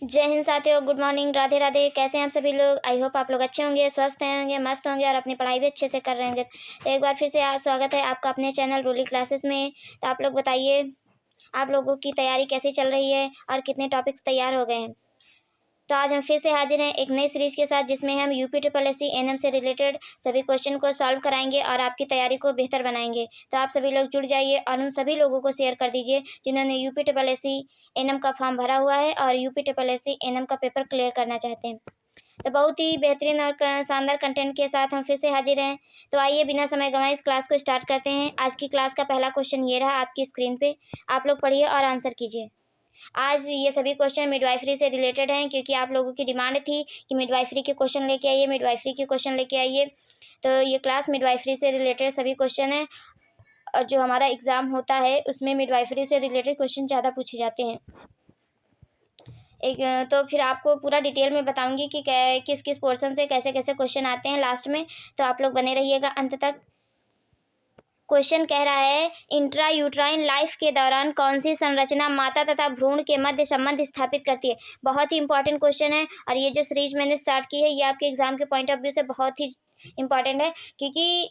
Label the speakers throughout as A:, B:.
A: जय हिंद साथियों, good morning, Radhe Radhe. कैसे हैं आप सभी लोग? आई होप आप लोग अच्छे होंगे, स्वस्थ होंगे, मस्त होंगे और अपनी पढ़ाई भी अच्छे से कर रहे होंगे। तो एक बार फिर से स्वागत है आपका अपने चैनल रूली क्लासेस में। तो आप लोग बताइए, आप लोगों की तैयारी कैसी चल रही है और कितने टॉपिक्स तैयार हो गए हैं। तो आज हम फिर से हाजिर हैं एक नई सीरीज के साथ, जिसमें हम UP triple S C NM से रिलेटेड सभी क्वेश्चन को सॉल्व कराएंगे और आपकी तैयारी को बेहतर बनाएंगे। तो आप सभी लोग जुड़ जाइए और उन सभी लोगों को शेयर कर दीजिए जिन्होंने UP triple S C NM का फॉर्म भरा हुआ है और UP triple S C NM का पेपर क्लियर करना चाहते हैं। तो बहुत ही बेहतरीन और शानदार कंटेंट के साथ हम फिर से हाजिर हैं। तो आइए बिना समय गंवाए इस क्लास को स्टार्ट करते हैं। आज की क्लास का पहला क्वेश्चन ये रहा आपकी स्क्रीन पे, आप लोग पढ़िए और आंसर कीजिए। आज ये सभी क्वेश्चन मिडवाइफरी से रिलेटेड हैं, क्योंकि आप लोगों की डिमांड थी कि मिडवाइफरी के क्वेश्चन लेके आइए, मिडवाइफरी के क्वेश्चन लेके आइए। तो ये क्लास मिडवाइफरी से रिलेटेड सभी क्वेश्चन हैं और जो हमारा एग्ज़ाम होता है उसमें मिडवाइफरी से रिलेटेड क्वेश्चन ज़्यादा पूछे जाते हैं। तो फिर आपको पूरा डिटेल में बताऊंगी कि किस किस पोर्शन से कैसे कैसे क्वेश्चन आते हैं लास्ट में। तो आप लोग बने रहिएगा अंत तक। क्वेश्चन कह रहा है, इंट्रा यूट्राइन लाइफ के दौरान कौन सी संरचना माता तथा भ्रूण के मध्य संबंध स्थापित करती है। बहुत ही इंपॉर्टेंट क्वेश्चन है और ये जो सीरीज मैंने स्टार्ट की है ये आपके एग्जाम के पॉइंट ऑफ व्यू से बहुत ही इंपॉर्टेंट है, क्योंकि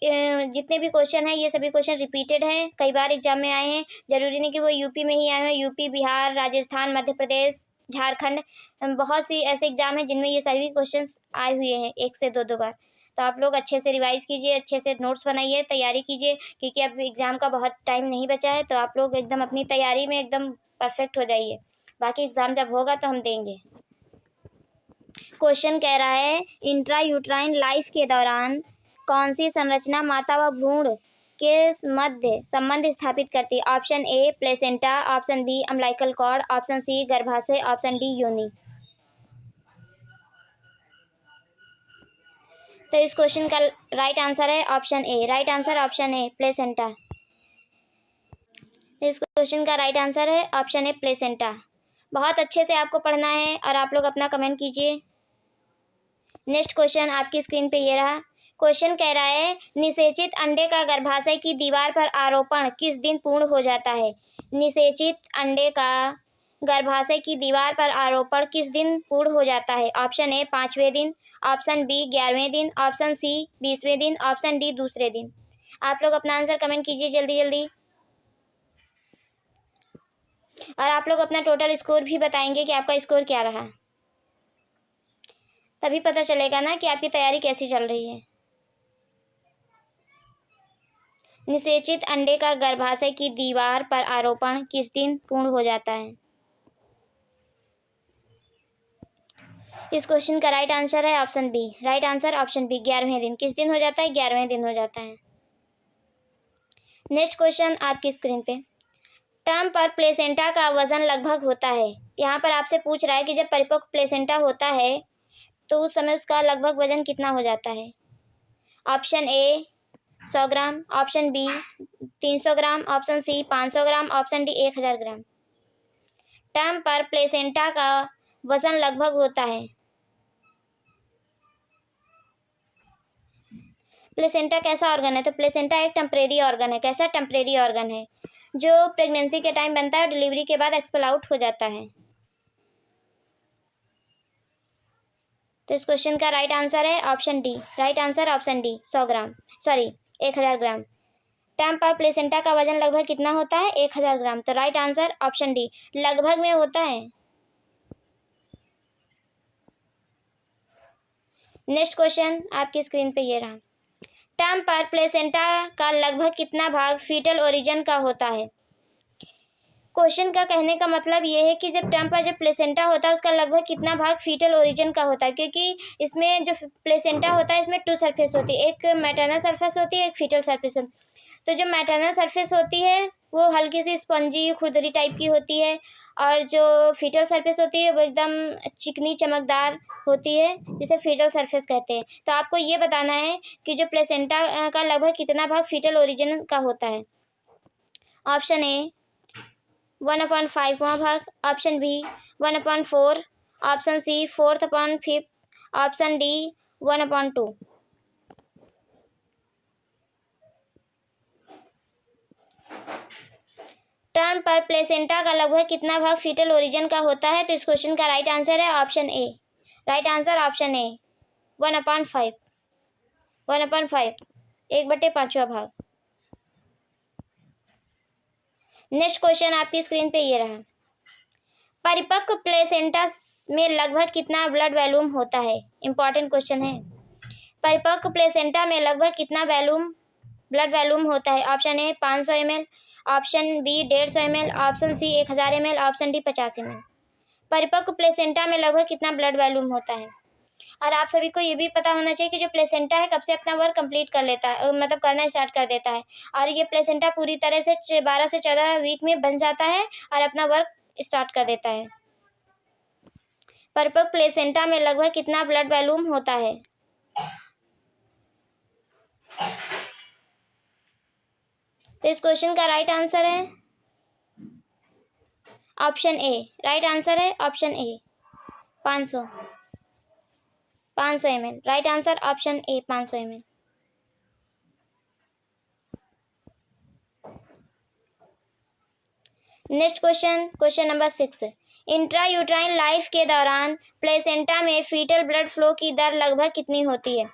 A: जितने भी क्वेश्चन हैं ये सभी क्वेश्चन रिपीटेड हैं, कई बार एग्जाम में आए हैं। जरूरी नहीं कि वो यूपी में ही आए हैं, यूपी, बिहार, राजस्थान, मध्य प्रदेश, झारखंड, बहुत सी ऐसे एग्जाम हैं जिनमें ये सभी क्वेश्चन आए हुए हैं एक से दो बार। तो आप लोग अच्छे से रिवाइज कीजिए, अच्छे से नोट्स बनाइए, तैयारी कीजिए, क्योंकि अब एग्ज़ाम का बहुत टाइम नहीं बचा है। तो आप लोग एकदम अपनी तैयारी में एकदम परफेक्ट हो जाइए, बाकी एग्ज़ाम जब होगा तो हम देंगे। क्वेश्चन कह रहा है, इंट्रा यूट्राइन लाइफ के दौरान कौन सी संरचना माता व भ्रूण के मध्य संबंध स्थापित करती है। Option A placenta, option B umbilical cord, option C गर्भाशय, ऑप्शन डी योनि। तो इस क्वेश्चन का राइट आंसर है option A. Right answer option A placenta. इस क्वेश्चन का राइट आंसर है ऑप्शन ए प्लेसेंटा। बहुत अच्छे से आपको पढ़ना है और आप लोग अपना कमेंट कीजिए। नेक्स्ट क्वेश्चन आपकी स्क्रीन पे ये रहा। क्वेश्चन कह रहा है, निषेचित अंडे का गर्भाशय की दीवार पर आरोपण किस दिन पूर्ण हो जाता है। निषेचित अंडे का गर्भाशय की दीवार पर आरोपण किस दिन पूर्ण हो जाता है। ऑप्शन ए 5वें दिन, ऑप्शन बी 11वें दिन, ऑप्शन सी 20वें दिन, ऑप्शन डी दूसरे दिन। आप लोग अपना आंसर कमेंट कीजिए जल्दी जल्दी, और आप लोग अपना टोटल स्कोर भी बताएंगे कि आपका स्कोर क्या रहा, तभी पता चलेगा ना कि आपकी तैयारी कैसी चल रही है। निषेचित अंडे का गर्भाशय की दीवार पर आरोपण किस दिन पूर्ण हो जाता है। इस क्वेश्चन का राइट आंसर है option B. Right answer option B, 11वें दिन। किस दिन हो जाता है? 11वें दिन हो जाता है। नेक्स्ट क्वेश्चन आपकी स्क्रीन पे, टर्म पर प्लेसेंटा का वजन लगभग होता है। यहाँ पर आपसे पूछ रहा है कि जब परिपक्व प्लेसेंटा होता है तो उस समय उसका लगभग वजन कितना हो जाता है। Option A 100 gram, option B 300 gram, option C 500 gram, option D 1000 gram. Term पर प्लेसेंटा का वजन लगभग होता है। प्लेसेंटा कैसा ऑर्गन है? तो प्लेसेंटा एक टेम्परेरी ऑर्गन है। कैसा? टेम्परेरी ऑर्गन है, जो प्रेगनेंसी के टाइम बनता है और डिलीवरी के बाद एक्सपेल आउट हो जाता है। तो इस क्वेश्चन का राइट आंसर है option D. Right answer option D, 100 ग्राम, सॉरी 1000 ग्राम। टर्म पर प्लेसेंटा का वजन लगभग कितना होता है? 1000 ग्राम। तो राइट आंसर ऑप्शन डी, लगभग में होता है। नेक्स्ट क्वेश्चन आपकी स्क्रीन पे ये रहा। टर्म पर प्लेसेंटा का लगभग कितना भाग फीटल ओरिजिन का होता है। क्वेश्चन का कहने का मतलब ये है कि जब टर्म पर जब प्लेसेंटा होता है उसका लगभग कितना भाग फीटल ओरिजिन का होता है, क्योंकि इसमें जो प्लेसेंटा होता है इसमें 2 सरफेस होती है, एक मैटरनल सरफेस होती है, एक फीटल सरफेस होती है। तो जो मैटरनल सरफेस होती है वो हल्की सी स्पंजी खुरदरी टाइप की होती है, और जो फीटल सरफेस होती है वो एकदम चिकनी चमकदार होती है, जिसे फीटल सरफेस कहते हैं। तो आपको ये बताना है कि जो प्लेसेंटा का लगभग कितना भाग फीटल ओरिजिन का होता है। ऑप्शन ए 1/5वां भाग, option B 1/4, option C 4/5, option D 1/2। Term पर प्लेसेंटा का लगभग कितना भाग फीटल ओरिजिन का होता है? तो इस क्वेश्चन का राइट आंसर है option A. Right answer option ए 1/5। 1/5 1/5वां भाग। नेक्स्ट क्वेश्चन आपकी स्क्रीन पे ये रहा। परिपक्व प्लेसेंटा में लगभग कितना ब्लड वॉल्यूम होता है? इंपॉर्टेंट क्वेश्चन है। परिपक्व प्लेसेंटा में लगभग कितना ब्लड वॉल्यूम होता है? Option A 500 ml, option B 150 ml, option C 1000 ml, option D 50 ml। परिपक्व प्लेसेंटा में लगभग कितना ब्लड वॉल्यूम होता है? और आप सभी को ये भी पता होना चाहिए कि जो प्लेसेंटा है कब से अपना वर्क कंप्लीट कर लेता है, मतलब करना स्टार्ट कर देता है। और ये प्लेसेंटा पूरी तरह से 12 से 14 वीक में बन जाता है और अपना वर्क स्टार्ट कर देता है। परिपक्व प्लेसेंटा में लगभग कितना ब्लड वॉल्यूम होता है? तो इस क्वेश्चन का राइट आंसर है ऑप्शन ए। राइट आंसर है option A 500 ml। Right answer option A 500 ml। Next question number 6। Intrauterine life के दौरान प्लेसेंटा में फीटल ब्लड फ्लो की दर लगभग कितनी होती है?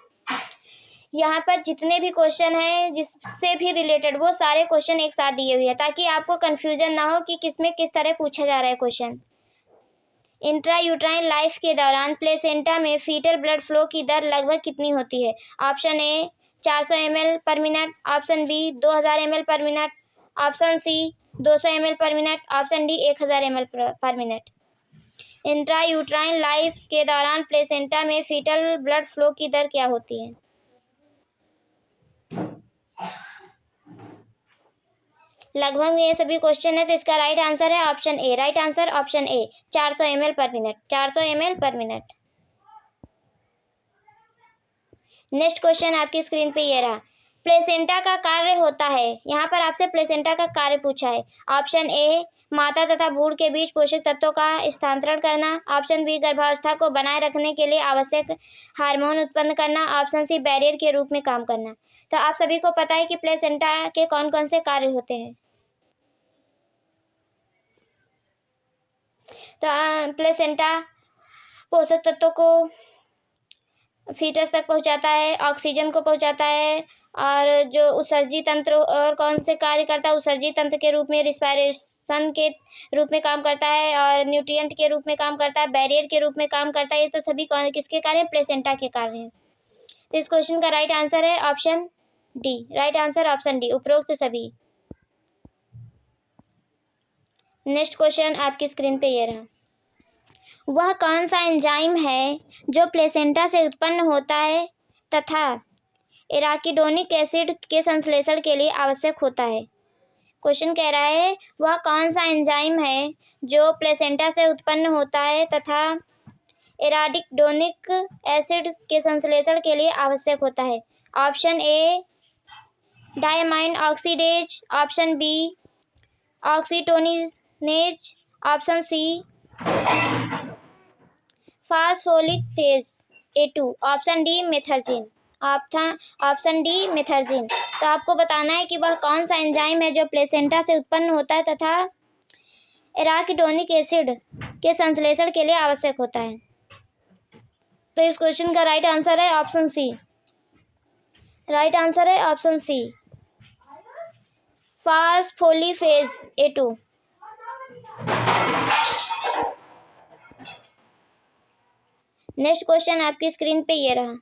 A: यहाँ पर जितने भी क्वेश्चन हैं जिससे भी रिलेटेड वो सारे क्वेश्चन एक साथ दिए हुए हैं ताकि आपको कंफ्यूजन ना हो कि किसमें किस तरह पूछा जा रहा है क्वेश्चन। इंट्रायूट्राइन लाइफ के दौरान प्लेसेंटा में फीटल ब्लड फ्लो की दर लगभग कितनी होती है? Option A 400 ml per minute, option B 2000 ml per minute, option C 200 ml per minute, option D 1000 ml per minute. Intrauterine life के दौरान प्लेसेंटा में फीटल ब्लड फ्लो की दर क्या होती है? लगभग ये सभी क्वेश्चन है तो इसका राइट आंसर है option A. Right answer option A 400 ml per minute. 400 ml per minute. Next question आपकी स्क्रीन पे ये रहा। प्लेसेंटा का कार्य होता है, यहाँ पर आपसे प्लेसेंटा का कार्य पूछा है। ऑप्शन ए माता तथा भ्रूण के बीच पोषक तत्वों का स्थानांतरण करना, ऑप्शन बी गर्भावस्था को बनाए रखने के लिए आवश्यक हार्मोन उत्पन्न करना, ऑप्शन सी बैरियर के रूप में काम करना। तो आप सभी को पता है कि प्लेसेंटा के कौन कौन से कार्य होते हैं। तो प्लेसेंटा पोषक तत्वों को फीटस तक पहुंचाता है, ऑक्सीजन को पहुंचाता है, और जो उत्सर्जी तंत्र और कौन से कार्य करता है? उत्सर्जी तंत्र के रूप में, रिस्पायरेशन के रूप में काम करता है, और न्यूट्रिएंट के रूप में काम करता है, बैरियर के रूप में काम करता है। ये तो सभी कौन किसके कार्य हैं? प्लेसेंटा के कार्य हैं। तो इस क्वेश्चन का राइट आंसर है option D. Right answer option D उपरोक्त सभी। नेक्स्ट क्वेश्चन आपकी स्क्रीन पे ये रहा। वह कौन सा एंजाइम है जो प्लेसेंटा से उत्पन्न होता है तथा एराकिडोनिक एसिड के संश्लेषण के लिए आवश्यक होता है? क्वेश्चन कह रहा है वह कौन सा एंजाइम है जो प्लेसेंटा से उत्पन्न होता है तथा एराकिडोनिक एसिड के संश्लेषण के लिए आवश्यक होता है। Option A diamine oxidase, option B oxytocinase, option C phospholipase A2, option D Methergine. Option D Methergine. तो आपको बताना है कि वह कौन सा एंजाइम है जो प्लेसेंटा से उत्पन्न होता है तथा एराकिडोनिक एसिड के संश्लेषण के लिए आवश्यक होता है। तो इस क्वेश्चन का राइट आंसर है ऑप्शन सी। राइट आंसर है option C phospholipase A2। Next question आपकी स्क्रीन पे ये रहा।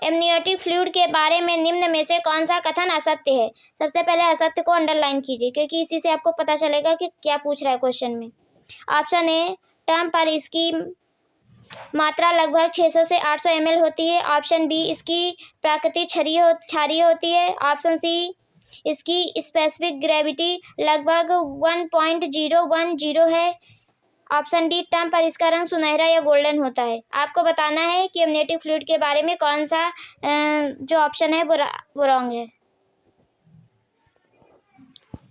A: एमनियोटिक फ्लूइड के बारे में निम्न में से कौन सा कथन असत्य है? सबसे पहले असत्य को अंडरलाइन कीजिए क्योंकि इसी से आपको पता चलेगा कि क्या पूछ रहा है क्वेश्चन में। ऑप्शन ए टर्म पर इसकी मात्रा लगभग 600 से 800 ml होती है, ऑप्शन बी इसकी प्रकृति क्षारीय होती है, ऑप्शन सी इसकी स्पेसिफिक ग्रेविटी लगभग 1.010 है, ऑप्शन डी टर्म पर इसका रंग सुनहरा या गोल्डन होता है। आपको बताना है कि एमनियोटिक फ्लूइड के बारे में कौन सा जो ऑप्शन है वो रॉन्ग है।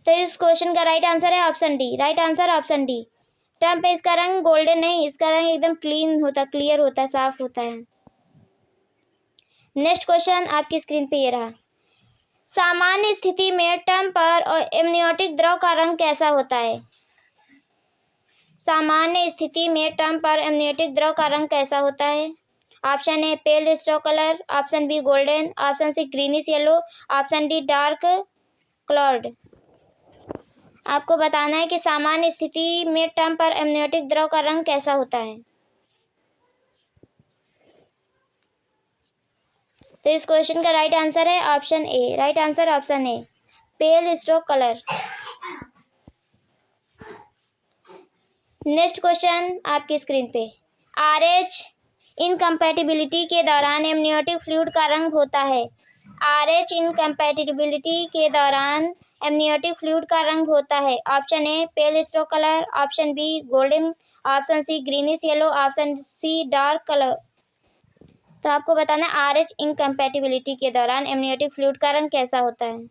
A: तो इस क्वेश्चन का राइट आंसर है option D. Right answer option D. Term पे इसका रंग गोल्डन नहीं, इसका रंग एकदम क्लियर होता है, साफ होता है। नेक्स्ट क्वेश्चन आपकी स्क्रीन पे ये रहा। सामान्य स्थिति में टर्म पर एमनियोटिक द्रव का रंग कैसा होता है? सामान्य स्थिति में टर्म पर एमनियोटिक द्रव का रंग कैसा होता है? Option A pale straw colour, option B golden, option C greenish yellow, option D dark cloud. आपको बताना है कि सामान्य स्थिति में टर्म पर एमनियोटिक द्रव का रंग कैसा होता है। तो इस क्वेश्चन का राइट आंसर है option A. Right answer option A, pale stroke colour. Next question आपकी स्क्रीन पे, RH इनकम्पैटिबिलिटी के दौरान एमनियोटिक फ्लूइड का रंग होता है। RH इनकम्पैटिबिलिटी के दौरान एमनियोटिक फ्लूइड का रंग होता है। Option A pale stroke colour, option B golden, option C greenish yellow, option C dark colour. तो आपको बताना है RH इनकम्पैटिबिलिटी के दौरान एमनियोटिक फ्लूइड का रंग कैसा होता है।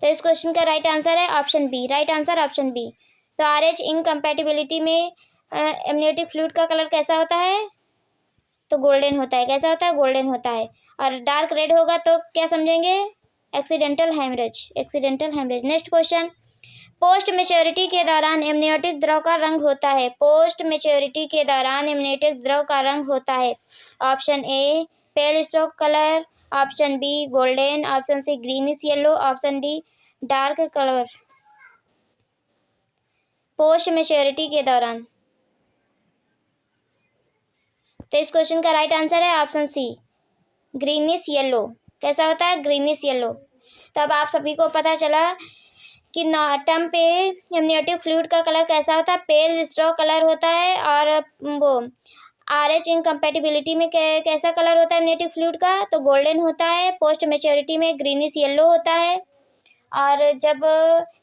A: तो इस क्वेश्चन का राइट आंसर है option B. Right answer option B. तो RH इनकम्पैटिबिलिटी में एमनियोटिक फ्लूइड का कलर कैसा होता है? तो गोल्डन होता है। कैसा होता है? गोल्डन होता है। और डार्क रेड होगा तो क्या समझेंगे? Accidental haemorrhage. Accidental haemorrhage. Next question, post maturity के दौरान एमनियोटिक द्रव का रंग होता है। पोस्ट मैच्योरिटी के दौरान एमनियोटिक द्रव का रंग होता है। Option A pale stroke colour, option B golden, option C greenish yellow, option D dark colour. Post maturity के दौरान, तो इस क्वेश्चन का राइट आंसर है ऑप्शन सी ग्रीनिश येलो। कैसा होता है? Greenish yellow. तो अब आप सभी को पता चला कि टर्म पे एमनियोटिक फ्लूइड का कलर कैसा होता है। पेल स्ट्रोक कलर होता है। और वो RH इनकम्पैटिबिलिटी में कैसा कलर होता है एमनियोटिक फ्लूइड का? तो गोल्डन होता है। पोस्ट मैच्योरिटी में ग्रीनिश येलो होता है। और जब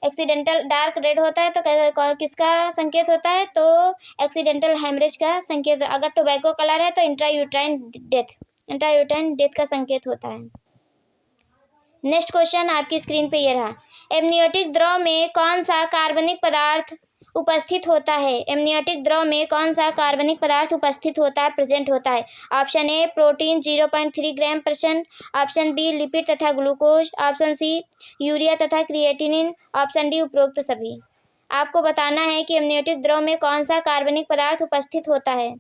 A: एक्सीडेंटल डार्क रेड होता है तो किसका संकेत होता है? तो एक्सीडेंटल हेमरेज का संकेत। अगर टोबैको कलर है तो इंट्रायूट्राइन डेथ, इंट्रायूट्राइन डेथ का संकेत होता है। नेक्स्ट क्वेश्चन आपकी स्क्रीन पे ये रहा, एमनियोटिक द्रव में कौन सा कार्बनिक पदार्थ उपस्थित होता है? एमनियोटिक द्रव में कौन सा कार्बनिक पदार्थ उपस्थित होता है, प्रेजेंट होता है? Option A protein 0.3 gram%, option B lipid तथा ग्लूकोज, ऑप्शन सी यूरिया तथा क्रिएटिनिन, ऑप्शन डी उपरोक्त सभी। आपको बताना है कि एमनियोटिक द्रव में कौन सा कार्बनिक पदार्थ उपस्थित होता है।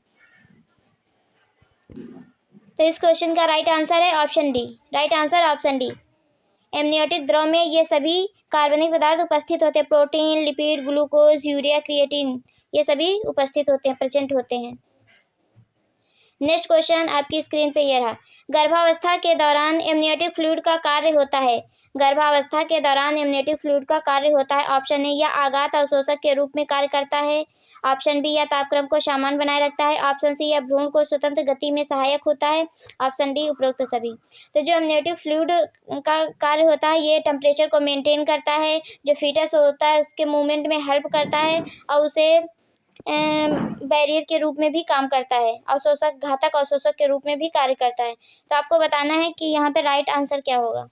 A: तो इस क्वेश्चन का राइट आंसर है option D. Right answer option D. Amniotic द्रव में ये सभी कार्बनिक पदार्थ उपस्थित होते हैं। Protein, lipid, glucose, urea, creatine, ये सभी उपस्थित होते हैं, प्रेजेंट होते हैं। नेक्स्ट क्वेश्चन आपकी स्क्रीन पे ये रहा, गर्भावस्था के दौरान एमनियोटिक फ्लूइड का कार्य होता है। गर्भावस्था के दौरान एमनियोटिक फ्लूइड का कार्य होता है। ऑप्शन ए या आघात अवशोषक के रूप में कार्य करता है, ऑप्शन बी या तापक्रम को समान बनाए रखता है, ऑप्शन सी या भ्रूण को स्वतंत्र गति में सहायक होता है, ऑप्शन डी उपरोक्त सभी। तो जो एमनियोटिक फ्लूइड का कार्य होता है ये टेम्परेचर को मेंटेन करता है, जो फीटस होता है उसके मूवमेंट में हेल्प करता है और उसे बैरियर के रूप में भी काम करता है, अवशोषक, घातक अवशोषक के रूप में भी कार्य करता है। तो आपको बताना है कि यहाँ पे राइट आंसर क्या होगा।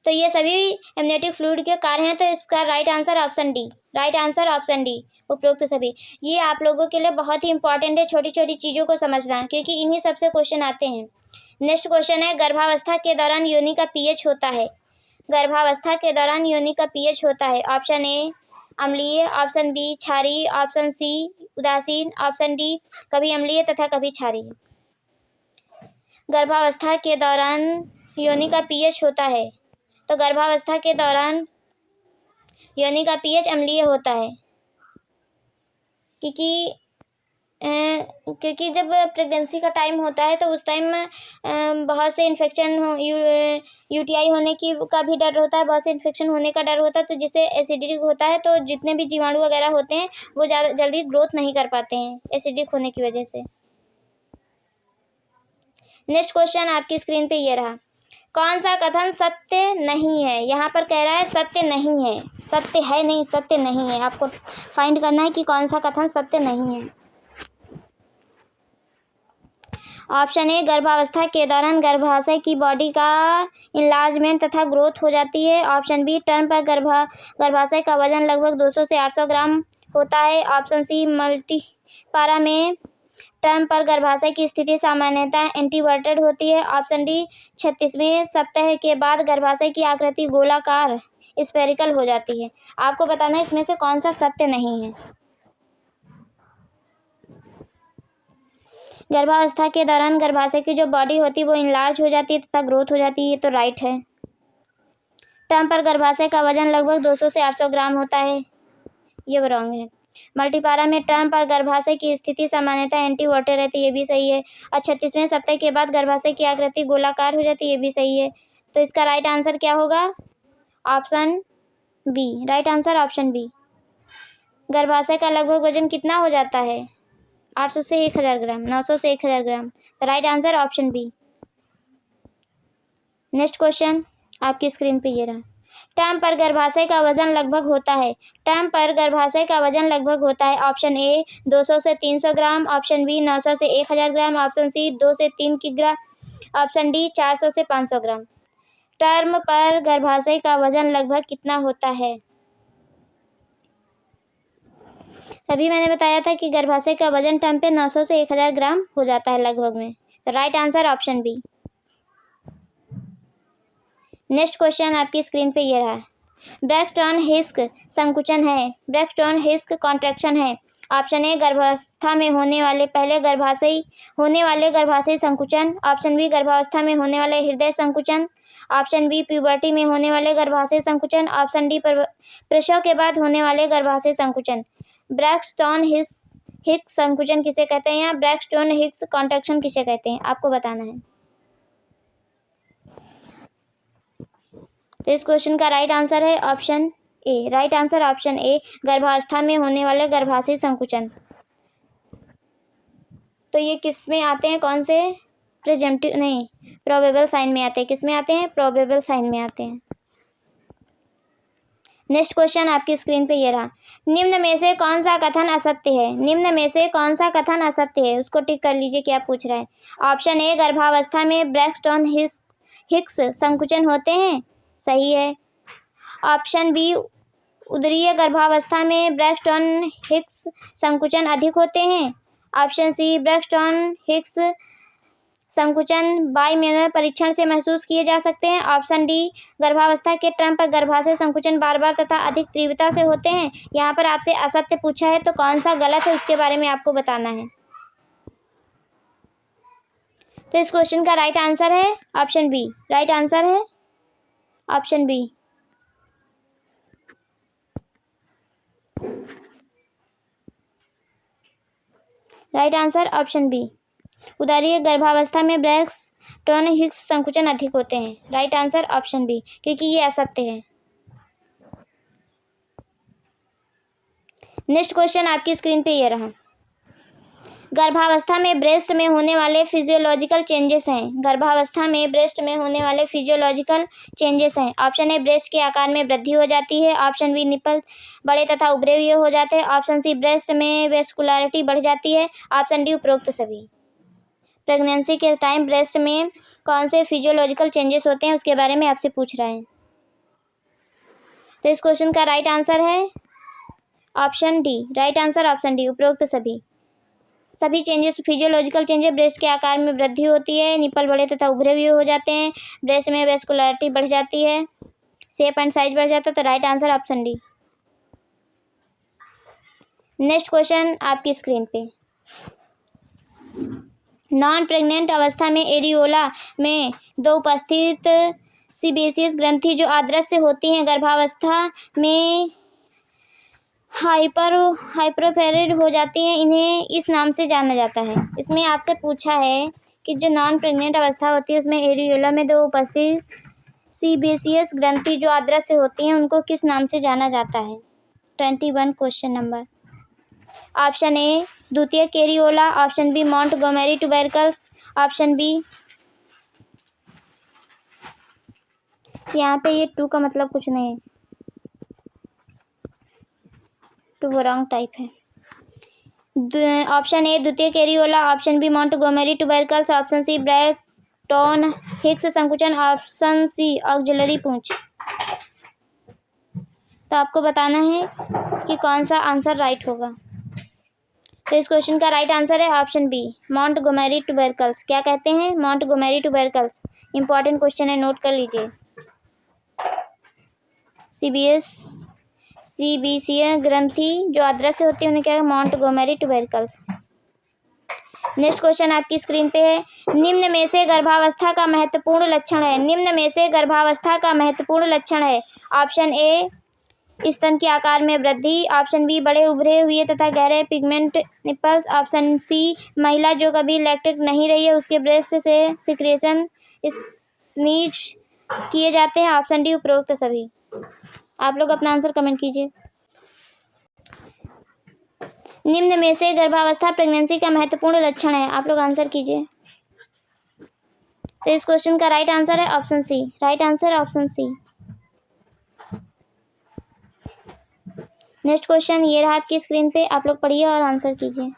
A: तो ये सभी एमनियोटिक फ्लूइड के कार्य हैं, तो इसका right answer option D. Right answer option D, उपरोक्त सभी। ये आप लोगों के लिए बहुत ही इंपॉर्टेंट है, छोटी छोटी चीज़ों को समझना, क्योंकि इन्हीं सबसे क्वेश्चन आते हैं। नेक्स्ट क्वेश्चन है, गर्भावस्था के दौरान योनि का पीएच होता है। गर्भावस्था के दौरान योनि का पीएच होता है। ऑप्शन ए अम्लीय, ऑप्शन बी क्षारीय, ऑप्शन सी उदासीन, ऑप्शन डी कभी अम्लीय तथा कभी क्षारीय। गर्भावस्था के दौरान योनि का पीएच होता है, तो गर्भावस्था के दौरान योनि का पीएच अम्लीय होता है, क्योंकि जब प्रेगनेंसी का टाइम होता है तो उस टाइम बहुत से इन्फेक्शन यूटीआई होने की का भी डर होता है, बहुत से इन्फेक्शन होने का डर होता है, तो जिससे एसिडिक होता है, तो जितने भी जीवाणु वगैरह होते हैं वो ज़्यादा जल्दी ग्रोथ नहीं कर पाते हैं एसिडिक होने की वजह से। नेक्स्ट क्वेश्चन आपकी स्क्रीन पे ये रहा, कौन सा कथन सत्य नहीं है? यहाँ पर कह रहा है सत्य नहीं है, सत्य है नहीं, सत्य नहीं है। आपको फाइंड करना है कि कौन सा कथन सत्य नहीं है। ऑप्शन ए गर्भावस्था के दौरान गर्भाशय की बॉडी का इनलार्जमेंट तथा ग्रोथ हो जाती है। ऑप्शन बी टर्म पर गर्भाशय का वजन लगभग 200 से 800 ग्राम होता है। ऑप्शन सी मल्टीपारा में टर्म पर गर्भाशय की स्थिति सामान्यतः एंटीवर्टेड होती है। ऑप्शन डी 36वें सप्ताह के बाद गर्भाशय की आकृति गोलाकार स्फेरिकल हो जाती है। आपको बताना है इसमें से कौन सा सत्य नहीं है। गर्भावस्था के दौरान गर्भाशय की जो बॉडी होती है वो इनलार्ज हो जाती है तथा ग्रोथ हो जाती है, ये तो राइट है। टर्म पर गर्भाशय का वजन लगभग 200 से 800 ग्राम होता है, ये रॉन्ग है। मल्टीपारा में टर्म पर गर्भाशय की स्थिति सामान्यतः एंटीवर्टेड रहती है, ये भी सही है। और 36वें सप्ताह के बाद गर्भाशय की आकृति गोलाकार हो जाती है, ये भी सही है। तो इसका राइट आंसर क्या होगा? Option B. Right answer option B. गर्भाशय का लगभग वजन कितना हो जाता है? 800 से 1000 ग्राम, 900 से 1000 gram. Right answer option B. Next question आपकी स्क्रीन पे ये रहा। टर्म पर गर्भाशय का वजन लगभग होता है। टर्म पर गर्भाशय का वजन लगभग होता है। ऑप्शन ए 200 से 300 ग्राम, ऑप्शन बी 900 से 1000 ग्राम, ऑप्शन सी 2 से 3 किग्रा, ऑप्शन डी 400 से 500 ग्राम। टर्म पर गर्भाशय का वजन लगभग कितना होता है? अभी मैंने बताया था कि गर्भाशय का वजन टर्म पे 900 से 1000 ग्राम हो जाता है लगभग में। तो right answer option B. Next question आपकी स्क्रीन पे ये रहा। ब्रैक्टन हिस्क संकुचन है, ब्रैक्टन हिस्क कॉन्ट्रैक्शन है। ऑप्शन ए गर्भावस्था में होने वाले गर्भाशय संकुचन, ऑप्शन बी गर्भावस्था में होने वाले हृदय संकुचन, ऑप्शन बी प्यूबर्टी में होने वाले गर्भाशय संकुचन, ऑप्शन डी प्रसव के बाद होने वाले गर्भाशय संकुचन। ब्रैक्टन हिस्क संकुचन किसे कहते हैं या ब्रैक्टन हिस्क कॉन्ट्रैक्शन किसे कहते हैं, आपको बताना है। तो इस क्वेश्चन का राइट आंसर है option A. Right answer option ए, गर्भावस्था में होने वाले गर्भाशय संकुचन। तो ये किस में आते हैं? कौन से? प्रेजेंटिव नहीं, प्रोबेबल साइन में आते हैं। किस में आते हैं? प्रोबेबल साइन में आते हैं। नेक्स्ट क्वेश्चन आपकी स्क्रीन पे ये रहा। निम्न में से कौन सा कथन असत्य है? निम्न में से कौन सा कथन असत्य है, उसको टिक कर लीजिए क्या पूछ रहा है। ऑप्शन ए गर्भावस्था में ब्रैक्टन हिस्क संकुचन होते हैं, सही है। ऑप्शन बी उदरीय गर्भावस्था में ब्रैक्टन हिस्क संकुचन अधिक होते हैं। ऑप्शन सी ब्रैक्टन हिस्क संकुचन बाइमैनुअल परीक्षण से महसूस किए जा सकते हैं। ऑप्शन डी गर्भावस्था के टर्म पर गर्भाशय संकुचन बार बार तथा अधिक तीव्रता से होते हैं। यहाँ पर आपसे असत्य पूछा है, तो कौन सा गलत है उसके बारे में आपको बताना है। तो इस क्वेश्चन का राइट आंसर है ऑप्शन बी। राइट आंसर है option B. Right answer option B. उदरीय गर्भावस्था में ब्रैक्टन हिस्क संकुचन अधिक होते हैं। राइट आंसर ऑप्शन बी, क्योंकि ये असत्य है। नेक्स्ट क्वेश्चन आपकी स्क्रीन पे ये रहा। गर्भावस्था में ब्रेस्ट में होने वाले फिजियोलॉजिकल चेंजेस हैं। गर्भावस्था में ब्रेस्ट में होने वाले फिजियोलॉजिकल चेंजेस हैं। ऑप्शन ए ब्रेस्ट के आकार में वृद्धि हो जाती है, ऑप्शन बी निपल बड़े तथा उभरे हुए हो जाते हैं, ऑप्शन सी ब्रेस्ट में वेस्कुलरिटी बढ़ जाती है, ऑप्शन डी उपरोक्त सभी। प्रेगनेंसी के टाइम ब्रेस्ट में कौन से फिजियोलॉजिकल चेंजेस होते हैं उसके बारे में आपसे पूछ रहा है। तो इस क्वेश्चन का राइट आंसर है option D. Right answer option D, उपरोक्त सभी चेंजेस फिजियोलॉजिकल चेंजेस। ब्रेस्ट के आकार में वृद्धि होती है, निपल बड़े तथा उभरे हुए हो जाते हैं, ब्रेस्ट में वेस्कुलरिटी बढ़ जाती है, शेप एंड साइज बढ़ जाता है। तो right answer option D. Next question आपकी स्क्रीन पे। नॉन प्रेग्नेंट अवस्था में एरियोला में दो उपस्थित सीबेसियस ग्रंथि जो अदृश्य होती हैं गर्भावस्था में हाइपरफेरिड हो जाती हैं, इन्हें इस नाम से जाना जाता है। इसमें आपसे पूछा है कि जो नॉन प्रेग्नेंट अवस्था होती है उसमें एरियोला में दो उपस्थित सीबेसियस ग्रंथि जो अदृश्य होती हैं उनको किस नाम से जाना जाता है। 21 क्वेश्चन नंबर। ऑप्शन ए द्वितीय areola, option B Montgomery tubercles, option B, यहाँ पे ये 2 का मतलब कुछ नहीं है, 2 वो रॉन्ग टाइप है। ऑप्शन ए द्वितीय areola, option B Montgomery tubercles, option C Braxton हिस्क संकुचन, ऑप्शन सी ऑक्सिलरी पूंछ। तो आपको बताना है कि कौन सा आंसर राइट होगा। तो इस क्वेश्चन का राइट आंसर है ऑप्शन बी, मॉन्टगोमेरी ट्यूबरकल्स। क्या कहते हैं? Montgomery tubercles. इंपॉर्टेंट क्वेश्चन है, नोट कर लीजिए। सीबीसीए ग्रंथि जो अदृश्य होती है उन्हें क्या है? Montgomery tubercles. नेक्स्ट क्वेश्चन आपकी स्क्रीन पे है, निम्न में से गर्भावस्था का महत्वपूर्ण लक्षण है। निम्न में से गर्भावस्था का महत्वपूर्ण लक्षण है। ऑप्शन ए, स्तन के आकार में वृद्धि। ऑप्शन बी, बड़े उभरे हुए तथा गहरे पिगमेंट निपल्स। ऑप्शन सी, महिला जो कभी लैक्टेट नहीं रही है उसके ब्रेस्ट से सिक्रेशन स्नीज किए जाते हैं। ऑप्शन डी, उपरोक्त सभी। आप लोग अपना आंसर कमेंट कीजिए। निम्न में से गर्भावस्था प्रेगनेंसी का महत्वपूर्ण लक्षण है। आप लोग आंसर कीजिए। तो इस क्वेश्चन का राइट आंसर है option C. Right answer option C. Next question ये रहा आपकी स्क्रीन पे, आप लोग पढ़िए और आंसर कीजिए।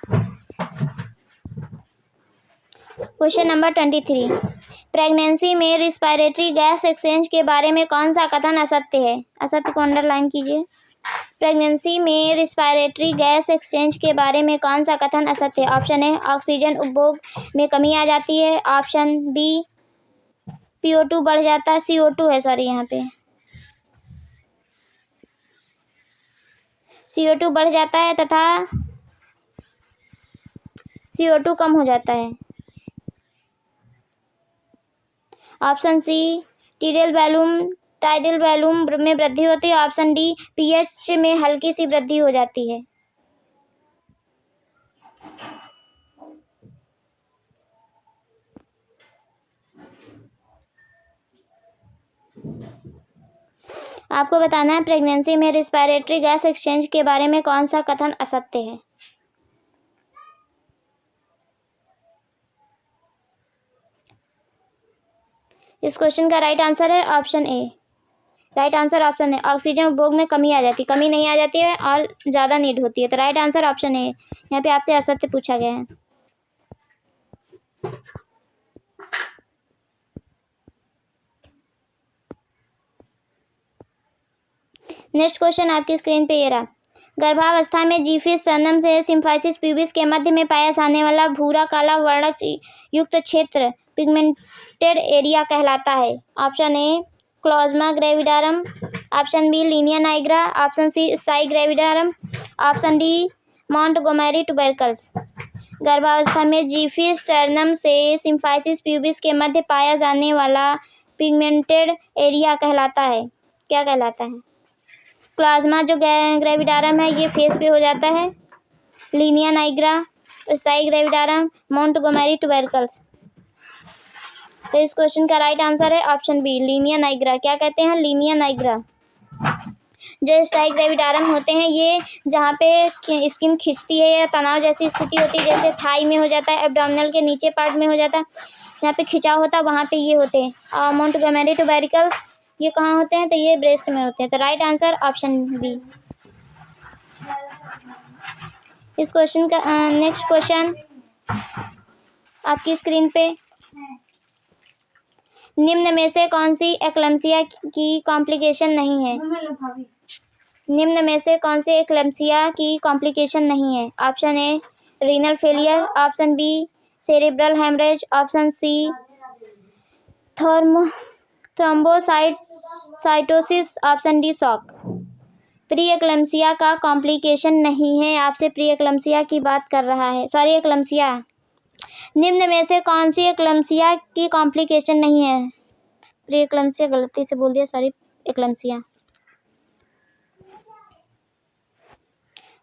A: क्वेश्चन नंबर 23, प्रेगनेंसी में रिस्पायरेटरी गैस एक्सचेंज के बारे में कौन सा कथन असत्य है? असत्य को अंडरलाइन कीजिए। प्रेगनेंसी में रिस्पायरेटरी गैस एक्सचेंज के बारे में कौन सा कथन असत्य है? ऑप्शन ए, ऑक्सीजन उपभोग में कमी आ जाती है। ऑप्शन बी, CO2 बढ़ जाता है, CO2 है सॉरी, यहाँ पे CO2 बढ़ जाता है तथा CO2 कम हो जाता है। ऑप्शन सी, टाइडल वॉल्यूम में वृद्धि होती है। ऑप्शन डी, pH में हल्की सी वृद्धि हो जाती है। आपको बताना है प्रेगनेंसी में रिस्पायरेटरी गैस एक्सचेंज के बारे में कौन सा कथन असत्य है। इस क्वेश्चन का राइट आंसर है option A. Right answer option है, ऑक्सीजन उपभोग में कमी आ जाती, कमी नहीं आ जाती है और ज़्यादा नीड होती है। तो राइट आंसर ऑप्शन ए। यहाँ पे आपसे असत्य पूछा गया है। नेक्स्ट क्वेश्चन आपकी स्क्रीन पे ये रहा, गर्भावस्था में जीफिस स्टर्नम से सिम्फाइसिस प्यूबिस के मध्य में पाया जाने वाला भूरा काला वर्णक युक्त क्षेत्र पिगमेंटेड एरिया कहलाता है। Option A, chloasma gravidarum. Option B, linea nigra. Option C, striae gravidarum. Option D, Montgomery tubercles. गर्भावस्था में जीफिस स्टर्नम से सिम्फाइसिस प्यूबिस के मध्य पाया जाने वाला पिगमेंटेड एरिया कहलाता है, क्या कहलाता है? प्लाज्मा जो ग्रेविडारम है ये फेस पे हो जाता है। Linea nigra, striae gravidarum, Montgomery tubercles. तो इस क्वेश्चन का राइट आंसर है ऑप्शन बी, लीनिया नाइग्रा। क्या कहते हैं? Linea nigra. जो स्टाई ग्रेविडारम होते हैं ये जहाँ पे स्किन खिंचती है या तनाव जैसी स्थिति होती है, जैसे थाई में हो जाता है, एब्डोमिनल के नीचे पार्ट में हो जाता है, जहाँ पे खिंचाव होता है वहाँ पे ये होते हैं। और मॉन्टगोमेरी ट्यूबरकल्स ये कहाँ होते हैं? तो ये ब्रेस्ट में होते हैं। तो राइट आंसर ऑप्शन बी। इस क्वेश्चन का नेक्स्ट क्वेश्चन आपकी स्क्रीन पे, निम्न में से कौन सी एक्लेम्सिया की कॉम्प्लिकेशन नहीं है? निम्न में से कौन सी एक्लेम्सिया की कॉम्प्लिकेशन नहीं है? Option A, renal failure. Option B, cerebral haemorrhage. Option C, thrombocytosis. Option D, shock. Pre eclampsia का कॉम्प्लिकेशन नहीं है, आपसे प्री एक्लेम्सिया की बात कर रहा है, सॉरी एक्लेम्सिया। निम्न में से कौन सी एक्लेम्सिया की कॉम्प्लिकेशन नहीं है? प्री एक्लेम्सिया गलती से बोल दिया, सॉरी एक्लेम्सिया।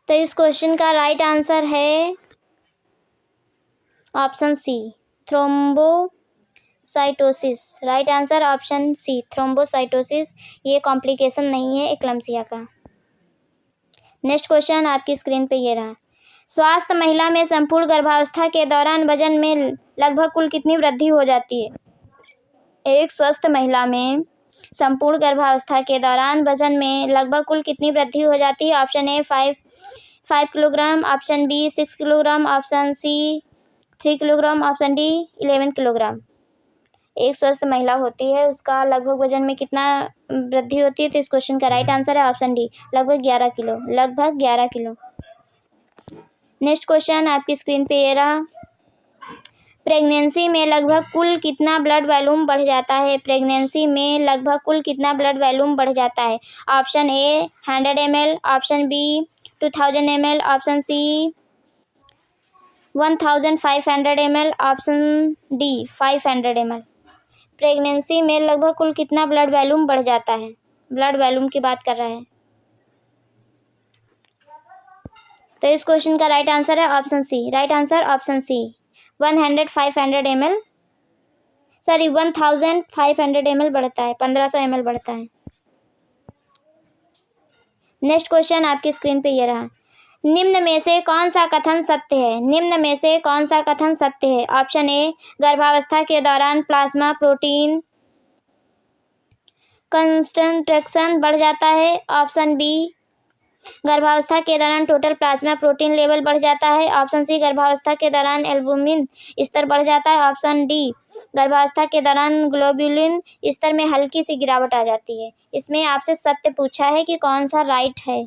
A: तो इस क्वेश्चन का राइट आंसर है option C, thrombocytosis. Right answer option C, thrombocytosis. ये कॉम्प्लिकेशन नहीं है एक्लेम्सिया का। नेक्स्ट क्वेश्चन आपकी स्क्रीन पे ये रहा, स्वास्थ्य महिला में संपूर्ण गर्भावस्था के दौरान वजन में लगभग कुल कितनी वृद्धि हो जाती है? एक स्वस्थ महिला में संपूर्ण गर्भावस्था के दौरान वजन में लगभग कुल कितनी वृद्धि हो जाती है? Option A, 5 kilogram. Option B, 6 kilogram. Option C, 3 kilogram. Option D, 11 kilogram. एक स्वस्थ महिला होती है उसका लगभग वजन में कितना वृद्धि होती है? तो इस क्वेश्चन का राइट आंसर है ऑप्शन डी, लगभग 11 किलो। लगभग 11 किलो। नेक्स्ट क्वेश्चन आपकी स्क्रीन पे ये रहा। प्रेगनेंसी में लगभग कुल कितना ब्लड वॉल्यूम बढ़ जाता है? प्रेगनेंसी में लगभग कुल कितना ब्लड वॉल्यूम बढ़ जाता है? Option A 100 ml, option B 2000 ml, option C 1500 ml, option D 500 ml। Pregnancy में लगभग कुल कितना ब्लड वॉल्यूम बढ़ जाता है? ब्लड वॉल्यूम की बात कर रहा है। तो इस क्वेश्चन का राइट आंसर है option C. Right answer option C 500 ml, sorry 1500 ml बढ़ता है, 1500 ml बढ़ता है। नेक्स्ट क्वेश्चन आपकी स्क्रीन पे ये रहा। निम्न में से कौन सा कथन सत्य है? निम्न में से कौन सा कथन सत्य है? ऑप्शन ए गर्भावस्था के दौरान प्लाज्मा प्रोटीन कंसंट्रेशन बढ़ जाता है, ऑप्शन बी गर्भावस्था के दौरान टोटल प्लाज्मा प्रोटीन लेवल बढ़ जाता है, ऑप्शन सी गर्भावस्था के दौरान एल्बुमिन स्तर बढ़ जाता है, ऑप्शन डी गर्भावस्था के दौरान ग्लोब्युलिन स्तर में हल्की सी गिरावट आ जाती है। इसमें आपसे सत्य पूछा है कि कौन सा राइट है।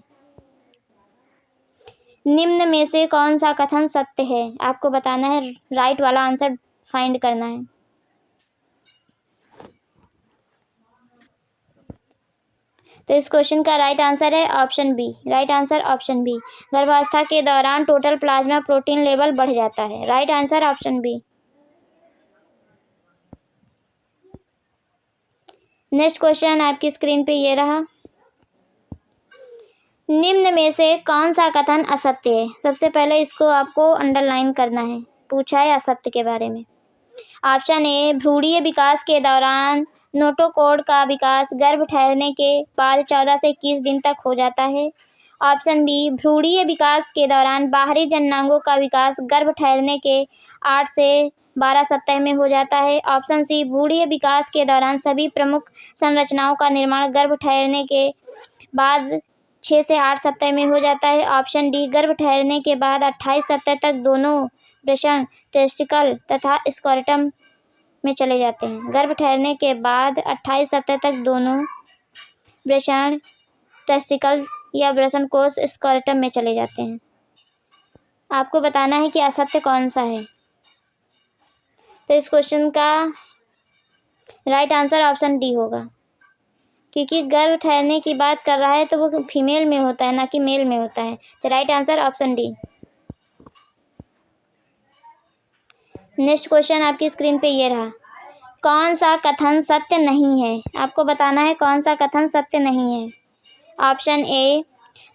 A: निम्न में से कौन सा कथन सत्य है, आपको बताना है, राइट वाला आंसर फाइंड करना है। तो इस क्वेश्चन का राइट आंसर है option B. Right answer option B, गर्भावस्था के दौरान टोटल प्लाज्मा प्रोटीन लेवल बढ़ जाता है। Right answer option B. Next question आपकी स्क्रीन पे ये रहा। निम्न में से कौन सा कथन असत्य है? सबसे पहले इसको आपको अंडरलाइन करना है, पूछा है असत्य के बारे में। ऑप्शन ए भ्रूणीय विकास के दौरान नोटोकॉड का विकास गर्भ ठहरने के बाद 14 से 21 दिन तक हो जाता है, ऑप्शन बी भ्रूणीय विकास के दौरान बाहरी जननांगों का विकास गर्भ ठहरने के 8 से 12 सप्ताह में हो जाता है, ऑप्शन सी भ्रूणीय विकास के दौरान सभी प्रमुख संरचनाओं का निर्माण गर्भ ठहरने के बाद 6 से 8 सप्ताह में हो जाता है, ऑप्शन डी गर्भ ठहरने के बाद 28 सप्ताह तक दोनों वृषण टेस्टिकल तथा स्कॉर्टम में चले जाते हैं। गर्भ ठहरने के बाद 28 सप्ताह तक दोनों वृषण टेस्टिकल या वृषण कोष स्कॉर्टम में चले जाते हैं। आपको बताना है कि असत्य कौन सा है। तो इस क्वेश्चन का राइट आंसर ऑप्शन डी होगा, क्योंकि गर्भ ठहरने की बात कर रहा है तो वो फीमेल में होता है, ना कि मेल में होता है। तो right answer option D. Next question आपकी स्क्रीन पे ये रहा। कौन सा कथन सत्य नहीं है? आपको बताना है कौन सा कथन सत्य नहीं है। ऑप्शन ए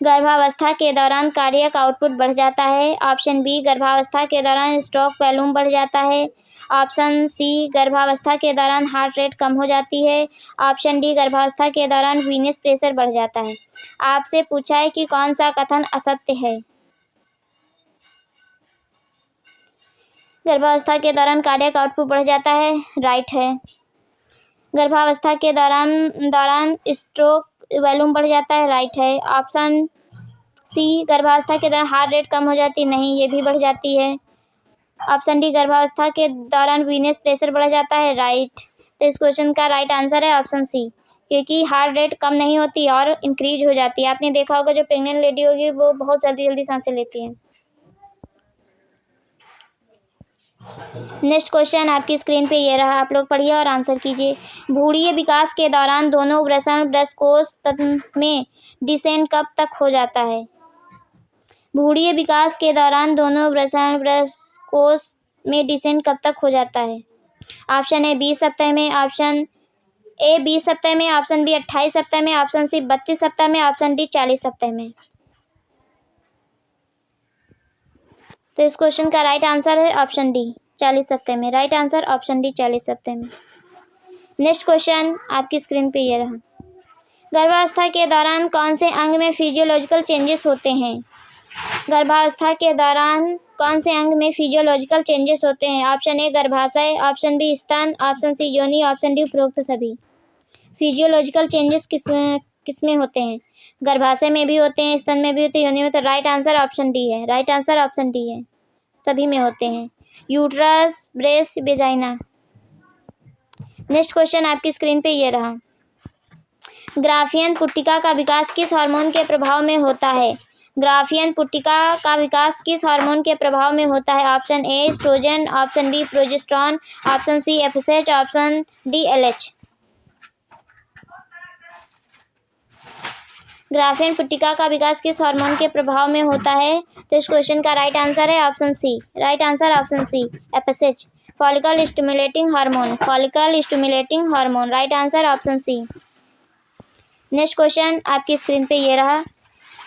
A: गर्भावस्था के दौरान कार्डियक आउटपुट बढ़ जाता है, ऑप्शन बी गर्भावस्था के दौरान स्ट्रोक वॉल्यूम बढ़ जाता है, ऑप्शन सी गर्भावस्था के दौरान हार्ट रेट कम हो जाती है, ऑप्शन डी गर्भावस्था के दौरान वीनस प्रेशर बढ़ जाता है। आपसे पूछा है कि कौन सा कथन असत्य है। गर्भावस्था के दौरान कार्डियक आउटपुट बढ़ जाता है, राइट है। गर्भावस्था के दौरान स्ट्रोक वॉल्यूम बढ़ जाता है, राइट है। ऑप्शन सी गर्भावस्था के दौरान हार्ट रेट कम हो जाती है, नहीं, ये भी बढ़ जाती है। ऑप्शन डी गर्भावस्था के दौरान वीनस प्रेशर बढ़ जाता है, राइट। तो इस क्वेश्चन का राइट आंसर है ऑप्शन सी, क्योंकि हार्ट रेट कम नहीं होती और इंक्रीज हो जाती है। आपने देखा होगा जो प्रेग्नेंट लेडी होगी वो बहुत जल्दी जल्दी सांसें लेती है। नेक्स्ट क्वेश्चन आपकी स्क्रीन पे ये रहा, आप लोग पढ़िए और आंसर कीजिए। भ्रूणीय विकास के दौरान दोनों वृषण कोष में डिसेंट कब तक हो जाता है? भ्रूणीय विकास के दौरान दोनों वृषण कोष में डिसेंट कब तक हो जाता है? ऑप्शन ए 20 सप्ताह में, ऑप्शन ए 20 सप्ताह में, ऑप्शन बी 28 सप्ताह में, ऑप्शन सी 32 सप्ताह में, ऑप्शन डी 40 सप्ताह में। तो इस क्वेश्चन का राइट आंसर है ऑप्शन डी 40 सप्ताह में। राइट आंसर ऑप्शन डी 40 सप्ताह में। नेक्स्ट क्वेश्चन आपकी स्क्रीन पे ये रहा। गर्भावस्था के दौरान कौन से अंग में फिजियोलॉजिकल चेंजेस होते हैं? गर्भावस्था के दौरान कौन से अंग में फिजियोलॉजिकल चेंजेस होते हैं? ऑप्शन ए गर्भाशय, ऑप्शन बी स्तन, ऑप्शन सी योनि, ऑप्शन डी उपरोक्त सभी। फिजियोलॉजिकल चेंजेस किस में होते हैं? गर्भाशय में भी होते हैं, स्तन में भी होते हैं, योनि में। तो राइट आंसर ऑप्शन डी है। राइट आंसर ऑप्शन डी है, सभी में होते हैं, uterus, breast, vagina. Next question आपकी स्क्रीन पे ये रहा। ग्राफियन पुट्टिका का विकास किस हार्मोन के प्रभाव में होता है? ग्राफियन पुट्टिका का विकास किस हार्मोन के प्रभाव में होता है? Option A oestrogen, option B progesterone, option C FSH, option D LH. Graafian पुट्टिका का विकास किस हार्मोन के प्रभाव में होता है? तो इस क्वेश्चन का राइट आंसर है option C. Right answer option C FSH, follicle stimulating hormone. Follicle stimulating hormone, right answer option C. Next question आपकी स्क्रीन पे ये रहा।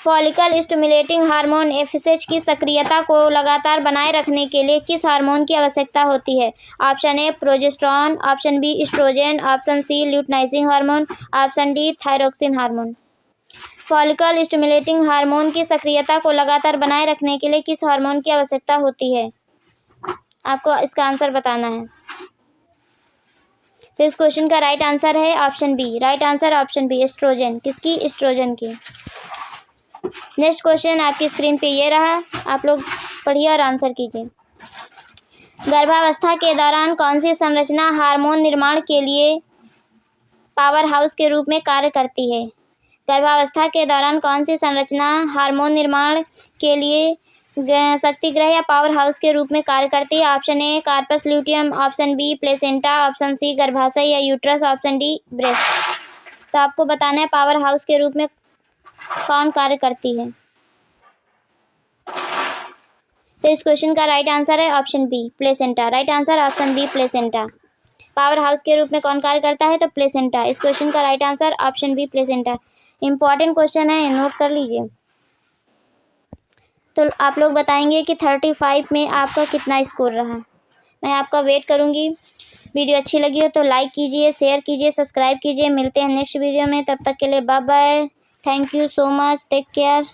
A: फॉलिकल स्टिमुलेटिंग हार्मोन एफएसएच की सक्रियता को लगातार बनाए रखने के लिए किस हार्मोन की आवश्यकता होती है? Option A progesterone, option B oestrogen, option C luteinising hormone, option D thyroxine hormone. Follicle stimulating hormone की सक्रियता को लगातार बनाए रखने के लिए किस हार्मोन की आवश्यकता होती है? आपको इसका आंसर बताना है। तो इस क्वेश्चन का राइट आंसर है option B. Right answer option B, oestrogen. किसकी? एस्ट्रोजन की। नेक्स्ट क्वेश्चन आपकी स्क्रीन पे ये रहा, आप लोग पढ़िए और आंसर कीजिए। गर्भावस्था के दौरान कौन सी संरचना हार्मोन निर्माण के लिए पावर हाउस के रूप में कार्य करती है? गर्भावस्था के दौरान कौन सी संरचना हार्मोन निर्माण के लिए शक्तिग्रह या पावर हाउस के रूप में कार्य करती है? Option A corpus luteum, option B placenta, option C गर्भाशय या यूट्रस, ऑप्शन डी ब्रेस्ट। तो आपको बताना है पावर हाउस के रूप में कौन कार्य करती है। तो इस क्वेश्चन का राइट आंसर है option B placenta. Right answer option B placenta. Power house के रूप में कौन कार्य करता है? तो प्लेसेंटा। इस क्वेश्चन का right answer option B placenta. Important question है, नोट कर लीजिए। तो आप लोग बताएंगे कि 35 में आपका कितना स्कोर रहा। मैं आपका वेट करूंगी। वीडियो अच्छी लगी हो तो लाइक कीजिए, शेयर कीजिए, सब्सक्राइब कीजिए। मिलते हैं नेक्स्ट वीडियो में, तब तक के लिए bye bye. Thank you so much, take care.